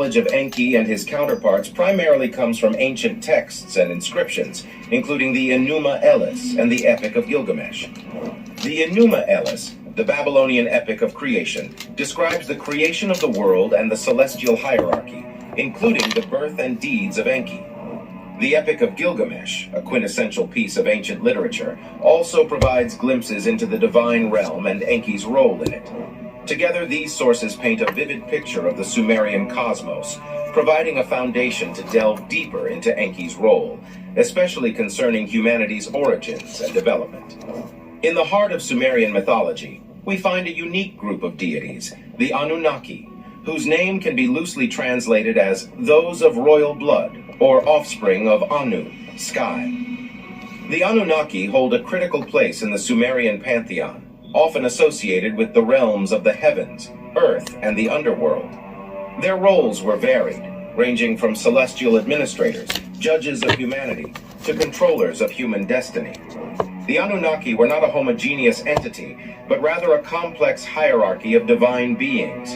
Knowledge of Enki and his counterparts primarily comes from ancient texts and inscriptions, including the Enuma Elish and the Epic of Gilgamesh. The Enuma Elish, the Babylonian epic of creation, describes the creation of the world and the celestial hierarchy, including the birth and deeds of Enki. The Epic of Gilgamesh, a quintessential piece of ancient literature, also provides glimpses into the divine realm and Enki's role in it. Together, these sources paint a vivid picture of the Sumerian cosmos, providing a foundation to delve deeper into Enki's role, especially concerning humanity's origins and development. In the heart of Sumerian mythology, we find a unique group of deities, the Annunaki, whose name can be loosely translated as those of royal blood, or offspring of Anu, sky. The Anunnaki hold a critical place in the Sumerian pantheon, often associated with the realms of the heavens, earth, and the underworld. Their roles were varied, ranging from celestial administrators, judges of humanity, to controllers of human destiny. The Anunnaki were not a homogeneous entity, but rather a complex hierarchy of divine beings.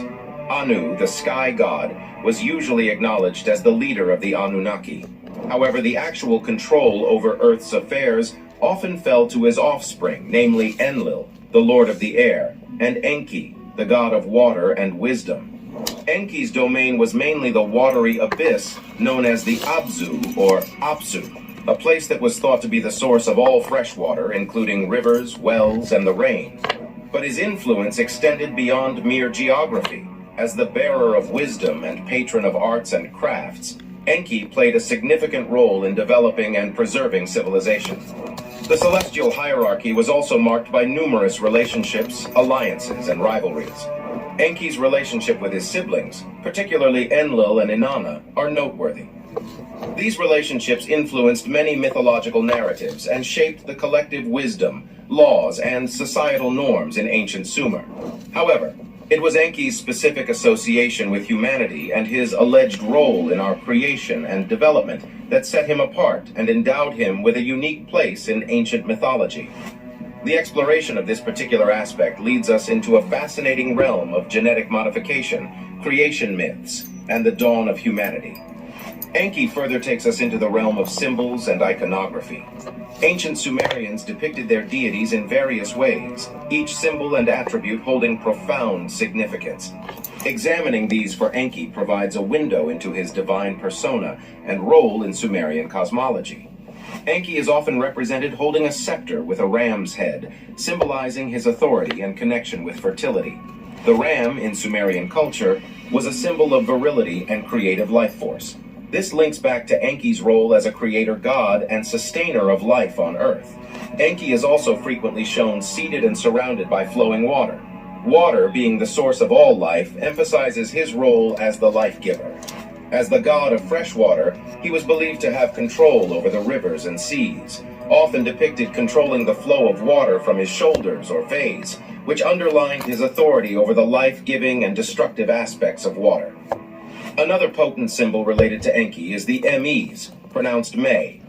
Anu, the sky god, was usually acknowledged as the leader of the Anunnaki. However, the actual control over Earth's affairs often fell to his offspring, namely Enlil, the lord of the air, and Enki, the god of water and wisdom. Enki's domain was mainly the watery abyss known as the Abzu or Apsu, a place that was thought to be the source of all fresh water, including rivers, wells, and the rain. But his influence extended beyond mere geography. As the bearer of wisdom and patron of arts and crafts, Enki played a significant role in developing and preserving civilization. The celestial hierarchy was also marked by numerous relationships, alliances, and rivalries. Enki's relationship with his siblings, particularly Enlil and Inanna, are noteworthy. These relationships influenced many mythological narratives and shaped the collective wisdom, laws, and societal norms in ancient Sumer. However, it was Enki's specific association with humanity and his alleged role in our creation and development that set him apart and endowed him with a unique place in ancient mythology. The exploration of this particular aspect leads us into a fascinating realm of genetic modification, creation myths, and the dawn of humanity. Enki further takes us into the realm of symbols and iconography. Ancient Sumerians depicted their deities in various ways, each symbol and attribute holding profound significance. Examining these for Enki provides a window into his divine persona and role in Sumerian cosmology. Enki is often represented holding a scepter with a ram's head, symbolizing his authority and connection with fertility. The ram, in Sumerian culture, was a symbol of virility and creative life force. This links back to Enki's role as a creator god and sustainer of life on Earth. Enki is also frequently shown seated and surrounded by flowing water. Water, being the source of all life, emphasizes his role as the life giver. As the god of fresh water, he was believed to have control over the rivers and seas, often depicted controlling the flow of water from his shoulders or face, which underlined his authority over the life-giving and destructive aspects of water. Another potent symbol related to Enki is the Mes, pronounced May.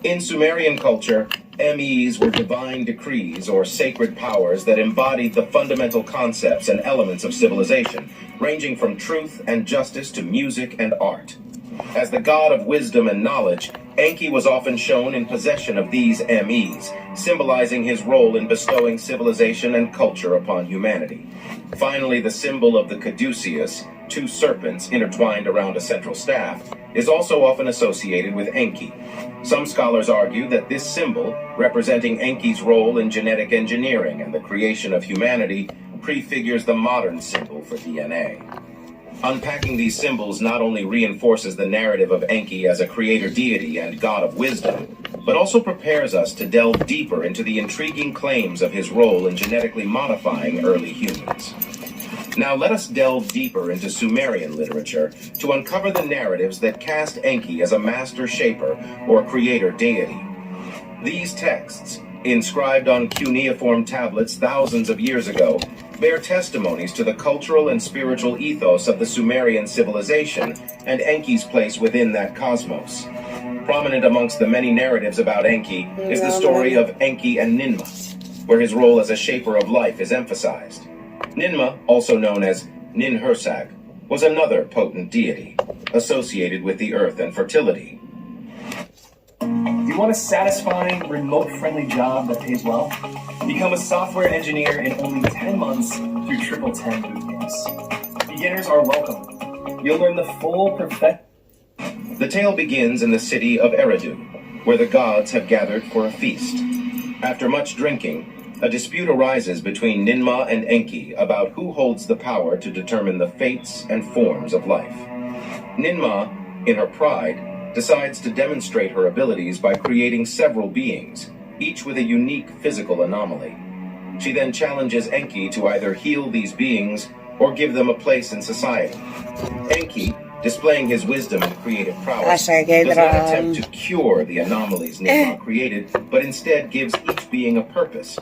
In Sumerian culture, Mes were divine decrees or sacred powers that embodied the fundamental concepts and elements of civilization, ranging from truth and justice to music and art. As the god of wisdom and knowledge, Enki was often shown in possession of these Mes, symbolizing his role in bestowing civilization and culture upon humanity. Finally, the symbol of the caduceus, two serpents intertwined around a central staff, is also often associated with Enki. Some scholars argue that this symbol, representing Enki's role in genetic engineering and the creation of humanity, prefigures the modern symbol for DNA. Unpacking these symbols not only reinforces the narrative of Enki as a creator deity and god of wisdom, but also prepares us to delve deeper into the intriguing claims of his role in genetically modifying early humans. Now let us delve deeper into Sumerian literature to uncover the narratives that cast Enki as a master shaper or creator deity. These texts, inscribed on cuneiform tablets thousands of years ago, bear testimonies to the cultural and spiritual ethos of the Sumerian civilization and Enki's place within that cosmos. Prominent amongst the many narratives about Enki is the story of Enki and Ninmah, where his role as a shaper of life is emphasized. Ninmah, also known as Ninhursag, was another potent deity, associated with the earth and fertility. You want a satisfying, remote-friendly job that pays well? Become a software engineer in only 10 months through 10 boot camps. Beginners are welcome. You'll learn the full perfect. The tale begins in the city of Eridu, where the gods have gathered for a feast. After much drinking, a dispute arises between Ninmah and Enki about who holds the power to determine the fates and forms of life. Ninmah, in her pride, decides to demonstrate her abilities by creating several beings, each with a unique physical anomaly. She then challenges Enki to either heal these beings or give them a place in society. Enki, displaying his wisdom and creative prowess, does not attempt to cure the anomalies Ninmah created, but instead gives each being a purpose.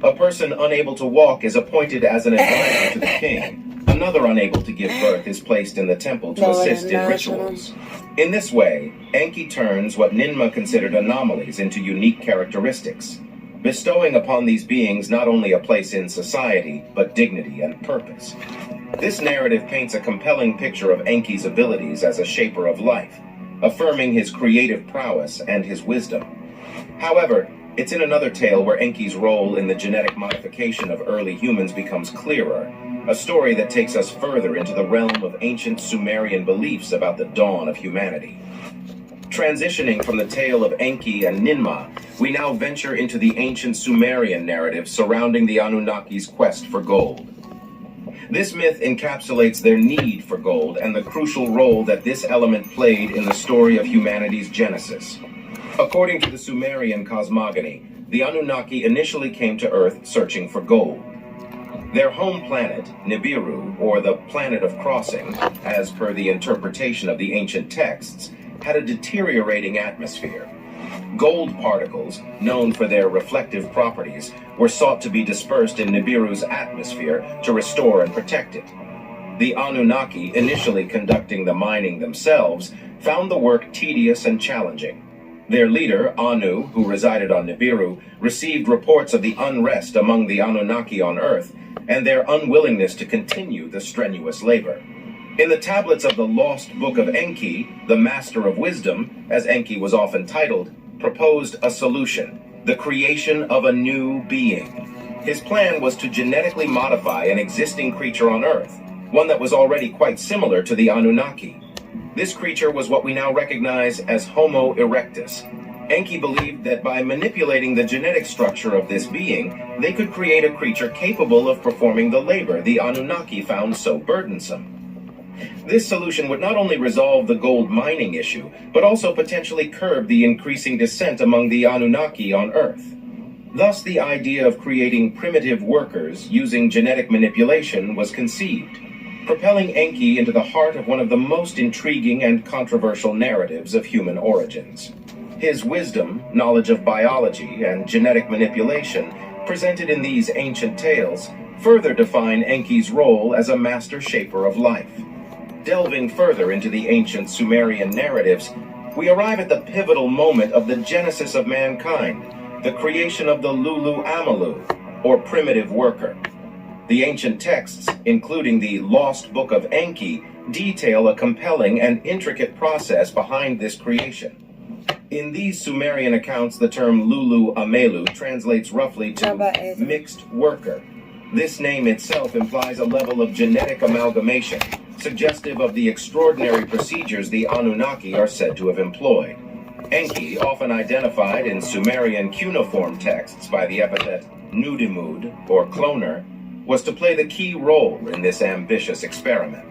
A person unable to walk is appointed as an advisor to the king. Another unable to give birth is placed in the temple to assist in rituals. In this way, Enki turns what Ninmah considered anomalies into unique characteristics, bestowing upon these beings not only a place in society, but dignity and purpose. This narrative paints a compelling picture of Enki's abilities as a shaper of life, affirming his creative prowess and his wisdom. However, it's in another tale where Enki's role in the genetic modification of early humans becomes clearer, a story that takes us further into the realm of ancient Sumerian beliefs about the dawn of humanity. Transitioning from the tale of Enki and Ninmah, we now venture into the ancient Sumerian narrative surrounding the Anunnaki's quest for gold. This myth encapsulates their need for gold and the crucial role that this element played in the story of humanity's genesis. According to the Sumerian cosmogony, the Anunnaki initially came to Earth searching for gold. Their home planet, Nibiru, or the planet of crossing, as per the interpretation of the ancient texts, had a deteriorating atmosphere. Gold particles, known for their reflective properties, were sought to be dispersed in Nibiru's atmosphere to restore and protect it. The Anunnaki, initially conducting the mining themselves, found the work tedious and challenging. Their leader, Anu, who resided on Nibiru, received reports of the unrest among the Anunnaki on Earth and their unwillingness to continue the strenuous labor. In the tablets of the lost book of Enki, the Master of Wisdom, as Enki was often titled, proposed a solution: the creation of a new being. His plan was to genetically modify an existing creature on Earth, one that was already quite similar to the Anunnaki. This creature was what we now recognize as Homo erectus. Enki believed that by manipulating the genetic structure of this being, they could create a creature capable of performing the labor the Anunnaki found so burdensome. This solution would not only resolve the gold mining issue, but also potentially curb the increasing descent among the Anunnaki on Earth. Thus, the idea of creating primitive workers using genetic manipulation was conceived, propelling Enki into the heart of one of the most intriguing and controversial narratives of human origins. His wisdom, knowledge of biology, and genetic manipulation, presented in these ancient tales, further define Enki's role as a master shaper of life. Delving further into the ancient Sumerian narratives, we arrive at the pivotal moment of the genesis of mankind, the creation of the Lulu Amalu, or primitive worker. The ancient texts, including the lost book of Enki, detail a compelling and intricate process behind this creation. In these Sumerian accounts, the term Lulu Amelu translates roughly to mixed worker. This name itself implies a level of genetic amalgamation, suggestive of the extraordinary procedures the Anunnaki are said to have employed. Enki, often identified in Sumerian cuneiform texts by the epithet Nudimud, or cloner, was to play the key role in this ambitious experiment.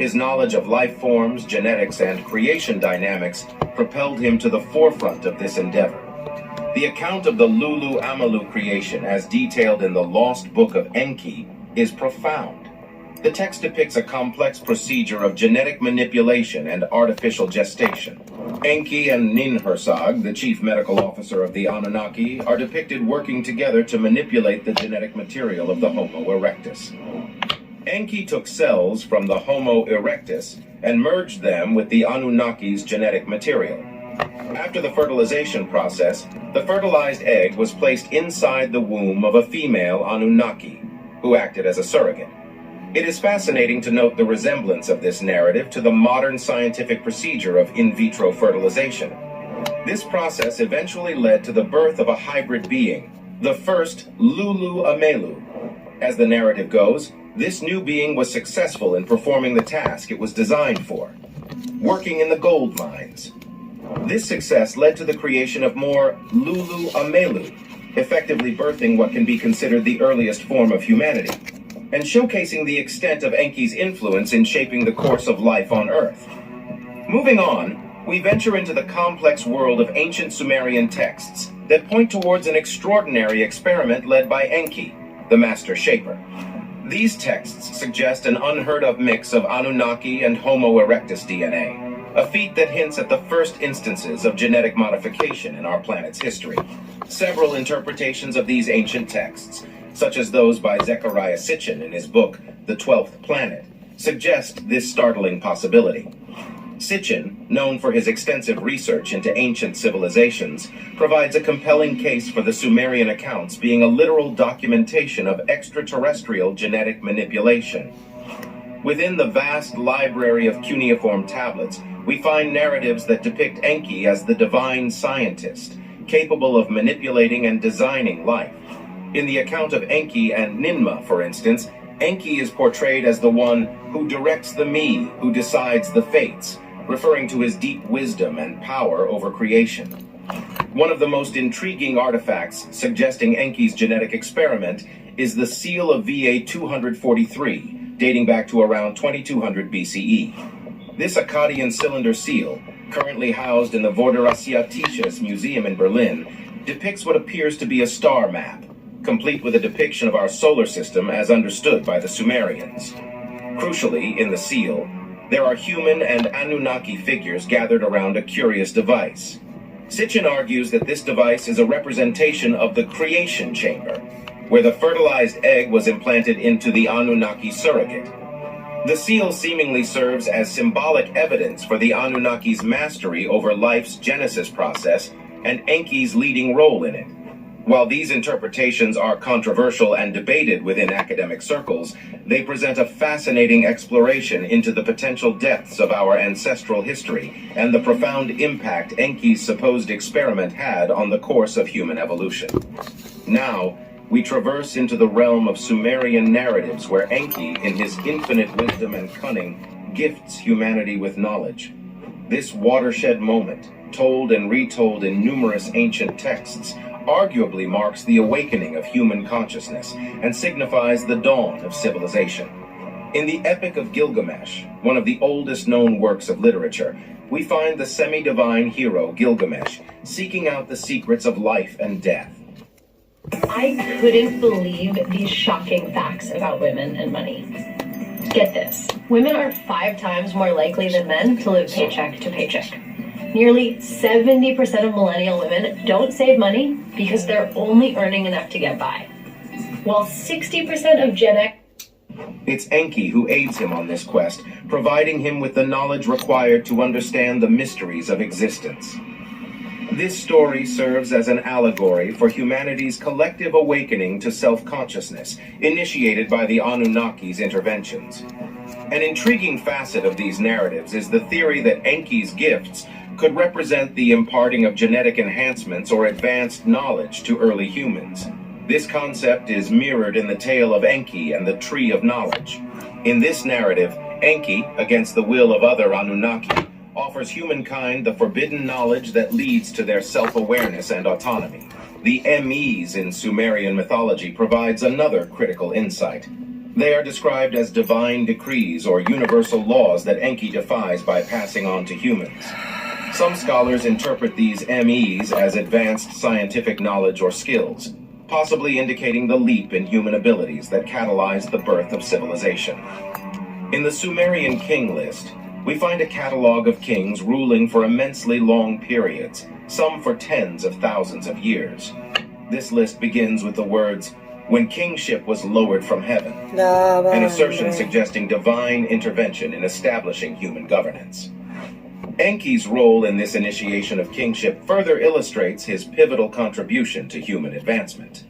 His knowledge of life forms, genetics, and creation dynamics propelled him to the forefront of this endeavor. The account of the Lulu Amalu creation, as detailed in the lost book of Enki, is profound. The text depicts a complex procedure of genetic manipulation and artificial gestation. Enki and Ninhursag, the chief medical officer of the Anunnaki, are depicted working together to manipulate the genetic material of the Homo erectus. Enki took cells from the Homo erectus and merged them with the Anunnaki's genetic material. After the fertilization process, the fertilized egg was placed inside the womb of a female Anunnaki, who acted as a surrogate. It is fascinating to note the resemblance of this narrative to the modern scientific procedure of in vitro fertilization. This process eventually led to the birth of a hybrid being, the first Lulu Amelu. As the narrative goes, this new being was successful in performing the task it was designed for, working in the gold mines. This success led to the creation of more Lulu Amelu, effectively birthing what can be considered the earliest form of humanity, and showcasing the extent of Enki's influence in shaping the course of life on Earth. Moving on, we venture into the complex world of ancient Sumerian texts that point towards an extraordinary experiment led by Enki, the master shaper. These texts suggest an unheard-of mix of Anunnaki and Homo erectus DNA, a feat that hints at the first instances of genetic modification in our planet's history. Several interpretations of these ancient texts, such as those by Zecharia Sitchin in his book, The 12th Planet, suggest this startling possibility. Sitchin, known for his extensive research into ancient civilizations, provides a compelling case for the Sumerian accounts being a literal documentation of extraterrestrial genetic manipulation. Within the vast library of cuneiform tablets, we find narratives that depict Enki as the divine scientist, capable of manipulating and designing life. In the account of Enki and Ninmah, for instance, Enki is portrayed as the one who directs the me, who decides the fates, referring to his deep wisdom and power over creation. One of the most intriguing artifacts suggesting Enki's genetic experiment is the seal of VA 243, dating back to around 2200 BCE. This Akkadian cylinder seal, currently housed in the Vorderasiatisches Museum in Berlin, depicts what appears to be a star map, complete with a depiction of our solar system as understood by the Sumerians. Crucially, in the seal, there are human and Anunnaki figures gathered around a curious device. Sitchin argues that this device is a representation of the creation chamber, where the fertilized egg was implanted into the Anunnaki surrogate. The seal seemingly serves as symbolic evidence for the Anunnaki's mastery over life's genesis process and Enki's leading role in it. While these interpretations are controversial and debated within academic circles, they present a fascinating exploration into the potential depths of our ancestral history and the profound impact Enki's supposed experiment had on the course of human evolution. Now, we traverse into the realm of Sumerian narratives where Enki, in his infinite wisdom and cunning, gifts humanity with knowledge. This watershed moment, told and retold in numerous ancient texts, arguably marks the awakening of human consciousness and signifies the dawn of civilization. In the Epic of Gilgamesh, one of the oldest known works of literature, we find the semi-divine hero Gilgamesh seeking out the secrets of life and death. I couldn't believe these shocking facts about women and money. Get this, women are 5 times more likely than men to live paycheck to paycheck. Nearly 70% of millennial women don't save money because they're only earning enough to get by, while 60% of Gen X... It's Enki who aids him on this quest, providing him with the knowledge required to understand the mysteries of existence. This story serves as an allegory for humanity's collective awakening to self-consciousness, initiated by the Anunnaki's interventions. An intriguing facet of these narratives is the theory that Enki's gifts could represent the imparting of genetic enhancements or advanced knowledge to early humans. This concept is mirrored in the tale of Enki and the Tree of Knowledge. In this narrative, Enki, against the will of other Anunnaki, offers humankind the forbidden knowledge that leads to their self-awareness and autonomy. The MEs in Sumerian mythology provides another critical insight. They are described as divine decrees or universal laws that Enki defies by passing on to humans. Some scholars interpret these MEs as advanced scientific knowledge or skills, possibly indicating the leap in human abilities that catalyzed the birth of civilization. In the Sumerian king list, we find a catalog of kings ruling for immensely long periods, some for tens of thousands of years. This list begins with the words, "when kingship was lowered from heaven," an assertion suggesting divine intervention in establishing human governance. Enki's role in this initiation of kingship further illustrates his pivotal contribution to human advancement.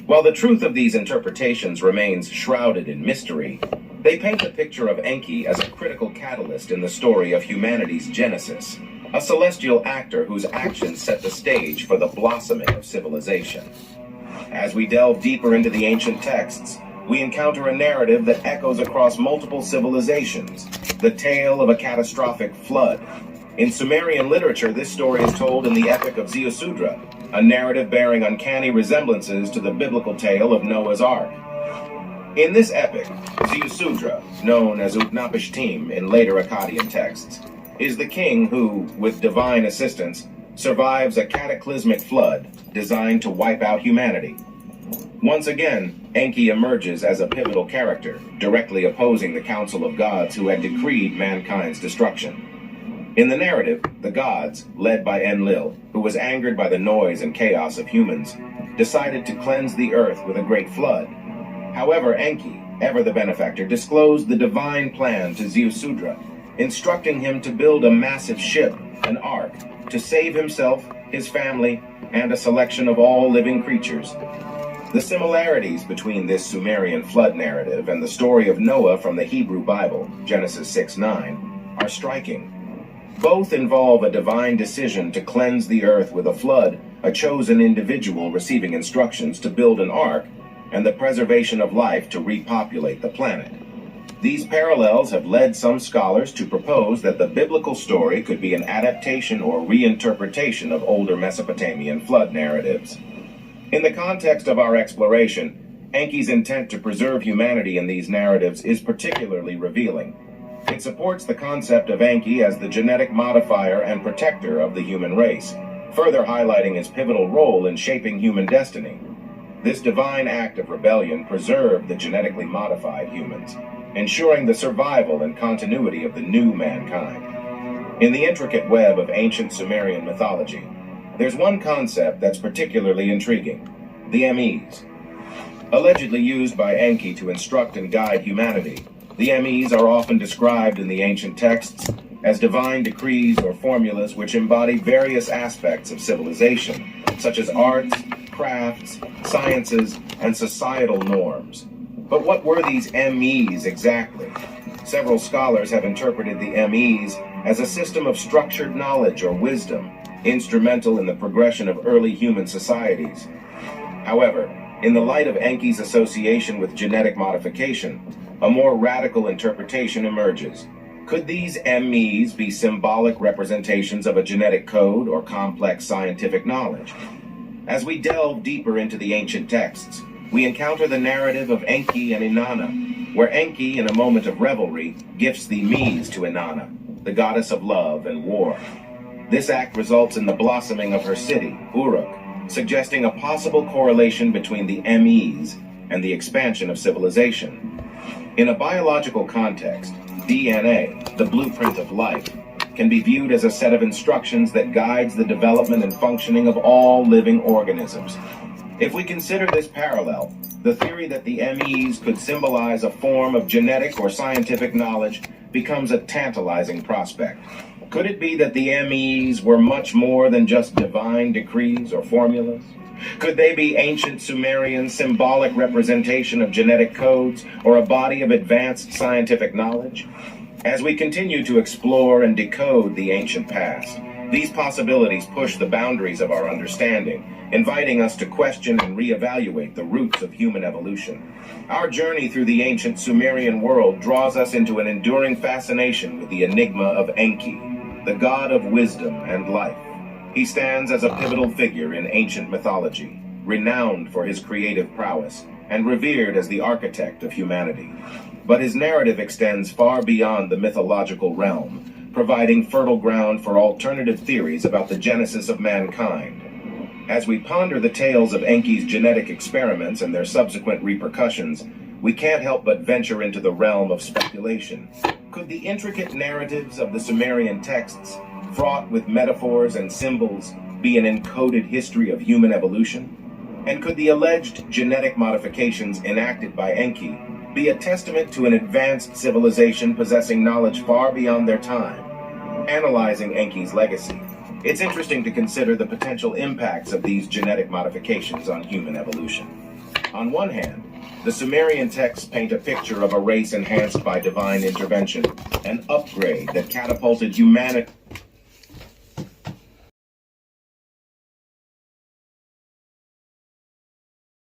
While the truth of these interpretations remains shrouded in mystery, They paint the picture of Enki as a critical catalyst in the story of humanity's genesis, a celestial actor whose actions set the stage for the blossoming of civilization. As we delve deeper into the ancient texts, we encounter a narrative that echoes across multiple civilizations, the tale of a catastrophic flood. In Sumerian literature, this story is told in the Epic of Ziusudra, a narrative bearing uncanny resemblances to the biblical tale of Noah's Ark. In this epic, Ziusudra, known as Utnapishtim in later Akkadian texts, is the king who, with divine assistance, survives a cataclysmic flood designed to wipe out humanity. Once again, Enki emerges as a pivotal character, directly opposing the council of gods who had decreed mankind's destruction. In the narrative, the gods, led by Enlil, who was angered by the noise and chaos of humans, decided to cleanse the earth with a great flood. However, Enki, ever the benefactor, disclosed the divine plan to Ziusudra, instructing him to build a massive ship, an ark, to save himself, his family, and a selection of all living creatures. The similarities between this Sumerian flood narrative and the story of Noah from the Hebrew Bible, Genesis 6:9, are striking. Both involve a divine decision to cleanse the earth with a flood, a chosen individual receiving instructions to build an ark, and the preservation of life to repopulate the planet. These parallels have led some scholars to propose that the biblical story could be an adaptation or reinterpretation of older Mesopotamian flood narratives. In the context of our exploration, Enki's intent to preserve humanity in these narratives is particularly revealing. It supports the concept of Enki as the genetic modifier and protector of the human race, further highlighting his pivotal role in shaping human destiny. This divine act of rebellion preserved the genetically modified humans, ensuring the survival and continuity of the new mankind. In the intricate web of ancient Sumerian mythology, there's one concept that's particularly intriguing: the MEs. Allegedly used by Enki to instruct and guide humanity, the MEs are often described in the ancient texts as divine decrees or formulas which embody various aspects of civilization, such as arts, crafts, sciences, and societal norms. But what were these MEs exactly? Several scholars have interpreted the MEs as a system of structured knowledge or wisdom, instrumental in the progression of early human societies. However, in the light of Enki's association with genetic modification, a more radical interpretation emerges. Could these MEs be symbolic representations of a genetic code or complex scientific knowledge? As we delve deeper into the ancient texts, we encounter the narrative of Enki and Inanna, where Enki, in a moment of revelry, gifts the Mes to Inanna, the goddess of love and war. This act results in the blossoming of her city, Uruk, suggesting a possible correlation between the MEs and the expansion of civilization. In a biological context, DNA, the blueprint of life, can be viewed as a set of instructions that guides the development and functioning of all living organisms. If we consider this parallel, the theory that the MEs could symbolize a form of genetic or scientific knowledge becomes a tantalizing prospect. Could it be that the MEs were much more than just divine decrees or formulas? Could they be ancient Sumerian symbolic representation of genetic codes or a body of advanced scientific knowledge? As we continue to explore and decode the ancient past, these possibilities push the boundaries of our understanding, inviting us to question and reevaluate the roots of human evolution. Our journey through the ancient Sumerian world draws us into an enduring fascination with the enigma of Enki, the god of wisdom and life. He stands as a pivotal figure in ancient mythology, renowned for his creative prowess and revered as the architect of humanity. But his narrative extends far beyond the mythological realm, providing fertile ground for alternative theories about the genesis of mankind. As we ponder the tales of Enki's genetic experiments and their subsequent repercussions, we can't help but venture into the realm of speculation. Could the intricate narratives of the Sumerian texts, fraught with metaphors and symbols, be an encoded history of human evolution? And could the alleged genetic modifications enacted by Enki be a testament to an advanced civilization possessing knowledge far beyond their time? Analyzing Enki's legacy, it's interesting to consider the potential impacts of these genetic modifications on human evolution. On one hand, The Sumerian texts paint a picture of a race enhanced by divine intervention, an upgrade that catapulted humanity